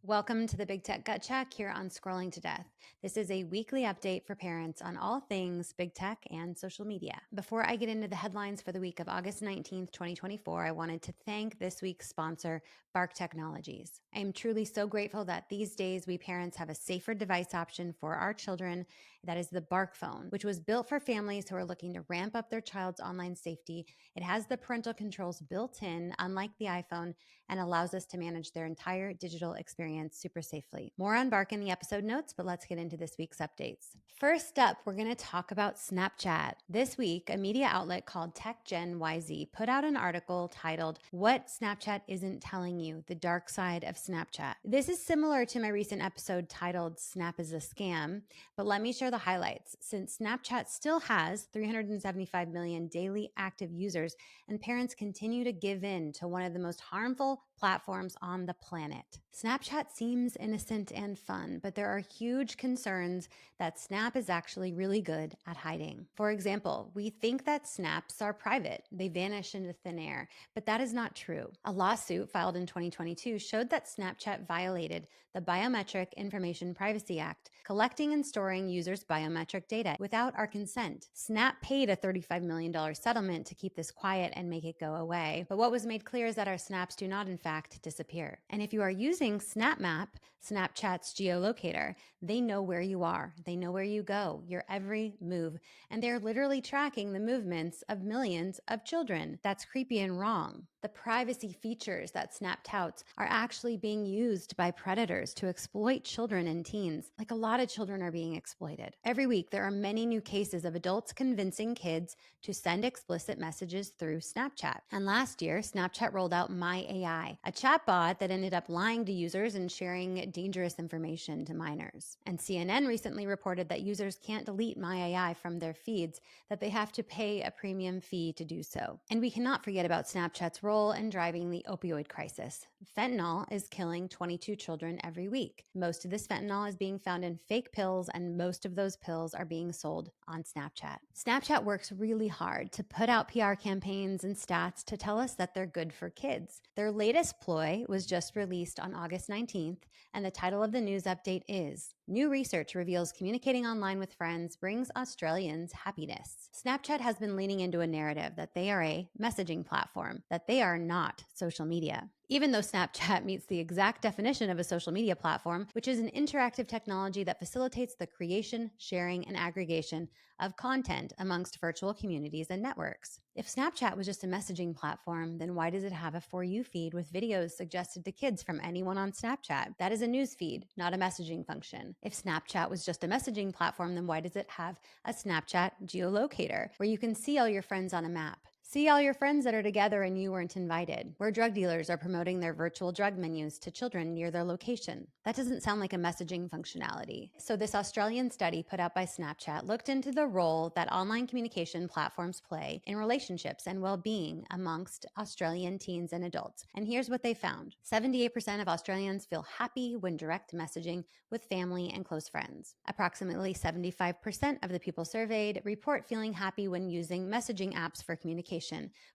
Welcome to the Big Tech Gut Check here on Scrolling to Death. This is a weekly update for parents on all things big tech and social media. Before I get into the headlines for the week of August 19th, 2024, I wanted to thank this week's sponsor, Bark Technologies. I am truly so grateful that these days we parents have a safer device option for our children. That is the Bark phone, which was built for families who are looking to ramp up their child's online safety. It has the parental controls built in, unlike the iPhone, and allows us to manage their entire digital experience super safely. More on Bark in the episode notes, but let's get into this week's updates. First up, we're going to talk about Snapchat. This week, a media outlet called TechGenYZ put out an article titled, "What Snapchat Isn't Telling You, the Dark Side of Snapchat." This is similar to my recent episode titled "Snap is a Scam," but let me share the highlights. Since Snapchat still has 375 million daily active users, and parents continue to give in to one of the most harmful platforms on the planet. Snapchat seems innocent and fun, but there are huge concerns that Snap is actually really good at hiding. For example, we think that snaps are private. They vanish into thin air, but that is not true. A lawsuit filed in 2022 showed that Snapchat violated the Biometric Information Privacy Act, collecting and storing users' biometric data without our consent. Snap paid a $35 million settlement to keep this quiet and make it go away, but what was made clear is that our snaps do not in fact disappear. And if you are using SnapMap, Snapchat's geolocator, they know where you are. They know where you go, your every move, and they're literally tracking the movements of millions of children. That's creepy and wrong. The privacy features that Snap touts are actually being used by predators to exploit children and teens. Like, a lot of children are being exploited. Every week, there are many new cases of adults convincing kids to send explicit messages through Snapchat. And last year, Snapchat rolled out My AI, a chatbot that ended up lying to users and sharing dangerous information to minors. And CNN recently reported that users can't delete My AI from their feeds, that they have to pay a premium fee to do so. And we cannot forget about Snapchat's role in driving the opioid crisis. Fentanyl is killing 22 children every week. Most of this fentanyl is being found in fake pills, and most of those pills are being sold on Snapchat. Snapchat works really hard to put out PR campaigns and stats to tell us that they're good for kids. Their latest ploy was just released on August 19th, and the title of the news update is, "New research reveals communicating online with friends brings Australians happiness." Snapchat has been leaning into a narrative that they are a messaging platform, that they are not social media. Even though Snapchat meets the exact definition of a social media platform, which is an interactive technology that facilitates the creation, sharing, and aggregation of content amongst virtual communities and networks. If Snapchat was just a messaging platform, then why does it have a For You feed with videos suggested to kids from anyone on Snapchat? That is a news feed, not a messaging function. If Snapchat was just a messaging platform, then why does it have a Snapchat geolocator where you can see all your friends on a map? See all your friends that are together and you weren't invited, where drug dealers are promoting their virtual drug menus to children near their location. That doesn't sound like a messaging functionality. So this Australian study put out by Snapchat looked into the role that online communication platforms play in relationships and well-being amongst Australian teens and adults. And here's what they found. 78% of Australians feel happy when direct messaging with family and close friends. Approximately 75% of the people surveyed report feeling happy when using messaging apps for communication,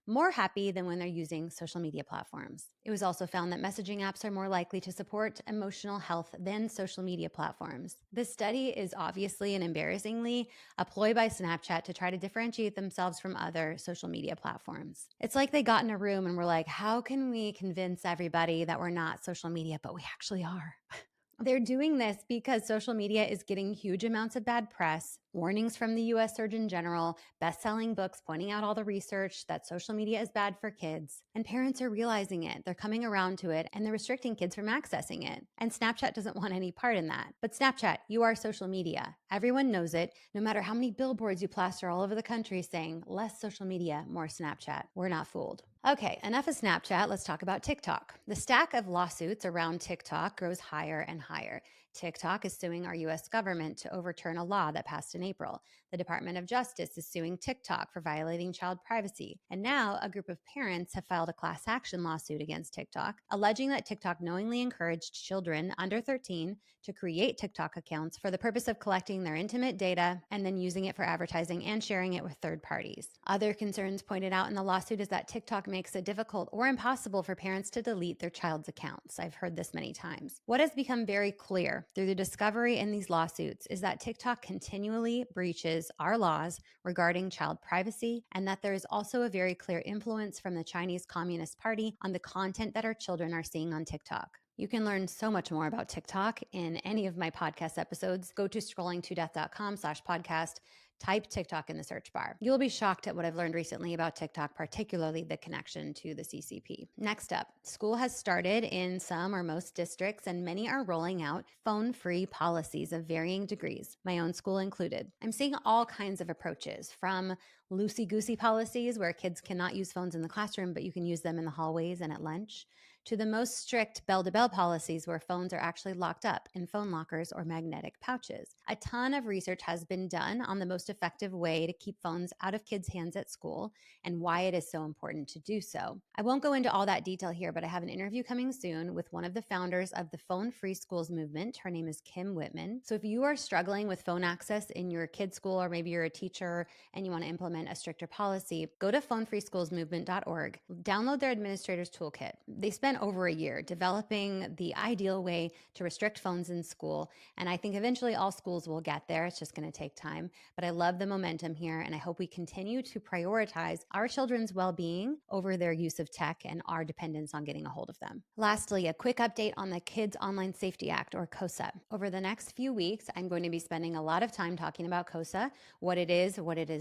more happy than when they're using social media platforms. It was also found that messaging apps are more likely to support emotional health than social media platforms. This study is obviously and embarrassingly a ploy by Snapchat to try to differentiate themselves from other social media platforms. It's like they got in a room and were like, how can we convince everybody that we're not social media, but we actually are? They're doing this because social media is getting huge amounts of bad press, warnings from the US Surgeon General, best-selling books pointing out all the research that social media is bad for kids. And parents are realizing it. They're coming around to it, and they're restricting kids from accessing it. And Snapchat doesn't want any part in that. But Snapchat, you are social media. Everyone knows it, no matter how many billboards you plaster all over the country saying, less social media, more Snapchat. We're not fooled. Okay, enough of Snapchat. Let's talk about TikTok. The stack of lawsuits around TikTok grows higher and higher. TikTok is suing our US government to overturn a law that passed in April. The Department of Justice is suing TikTok for violating child privacy. And now a group of parents have filed a class action lawsuit against TikTok, alleging that TikTok knowingly encouraged children under 13 to create TikTok accounts for the purpose of collecting their intimate data and then using it for advertising and sharing it with third parties. Other concerns pointed out in the lawsuit is that TikTok makes it difficult or impossible for parents to delete their child's accounts. I've heard this many times. What has become very clear through the discovery in these lawsuits is that TikTok continually breaches our laws regarding child privacy, and that there is also a very clear influence from the Chinese Communist Party on the content that our children are seeing on TikTok. You can learn so much more about TikTok in any of my podcast episodes. Go to scrollingtodeath.com/podcast. Type TikTok in the search bar. You'll be shocked at what I've learned recently about TikTok, particularly the connection to the CCP. Next up, school has started in some or most districts, and many are rolling out phone-free policies of varying degrees, my own school included. I'm seeing all kinds of approaches, from loosey-goosey policies where kids cannot use phones in the classroom, but you can use them in the hallways and at lunch, to the most strict bell-to-bell policies where phones are actually locked up in phone lockers or magnetic pouches. A ton of research has been done on the most effective way to keep phones out of kids' hands at school and why it is so important to do so. I won't go into all that detail here, but I have an interview coming soon with one of the founders of the Phone Free Schools movement. Her name is Kim Whitman. So if you are struggling with phone access in your kid's school, or maybe you're a teacher and you want to implement a stricter policy, go to phonefreeschoolsmovement.org. Download their administrator's toolkit. They spent over a year developing the ideal way to restrict phones in school, and I think eventually all schools will get there. It's just going to take time, but I love the momentum here, and I hope we continue to prioritize our children's well-being over their use of tech and our dependence on getting a hold of them. Lastly, a quick update on the Kids Online Safety Act, or KOSA. Over the next few weeks, I'm going to be spending a lot of time talking about KOSA, what it is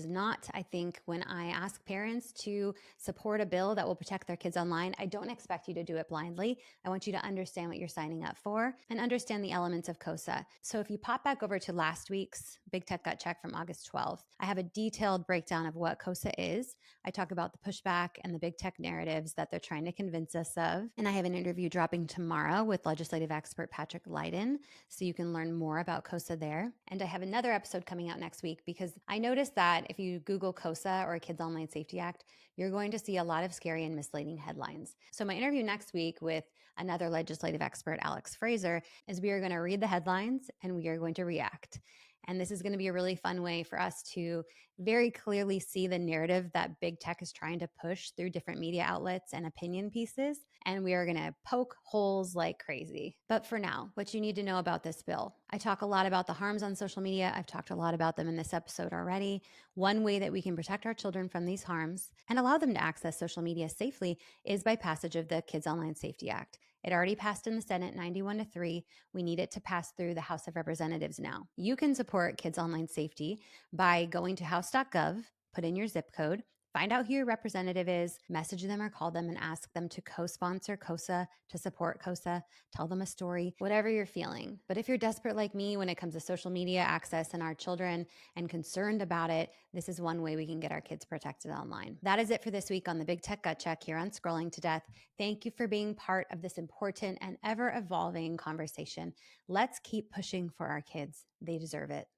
not. I think when I ask parents to support a bill that will protect their kids online, I don't expect you to do it blindly. I want you to understand what you're signing up for and understand the elements of KOSA. So if you pop back over to last week's Big Tech Gut Check from August 12th, I have a detailed breakdown of what KOSA is. I talk about the pushback and the big tech narratives that they're trying to convince us of. And I have an interview dropping tomorrow with legislative expert Patrick Leiden, so you can learn more about KOSA there. And I have another episode coming out next week because I noticed that if you Google KOSA or Kids Online Safety Act, you're going to see a lot of scary and misleading headlines. So my interview next week with another legislative expert, Alex Fraser, is we are going to read the headlines and we are going to react. And this is going to be a really fun way for us to very clearly see the narrative that big tech is trying to push through different media outlets and opinion pieces. And we are going to poke holes like crazy. But for now, what you need to know about this bill. I talk a lot about the harms on social media. I've talked a lot about them in this episode already. One way that we can protect our children from these harms and allow them to access social media safely is by passage of the Kids Online Safety Act. It already passed in the Senate 91-3. We need it to pass through the House of Representatives now. You can support kids' online safety by going to house.gov, put in your zip code, find out who your representative is, message them or call them and ask them to co-sponsor KOSA, to support KOSA, tell them a story, whatever you're feeling. But if you're desperate like me when it comes to social media access and our children and concerned about it, this is one way we can get our kids protected online. That is it for this week on the Big Tech Gut Check here on Scrolling to Death. Thank you for being part of this important and ever-evolving conversation. Let's keep pushing for our kids. They deserve it.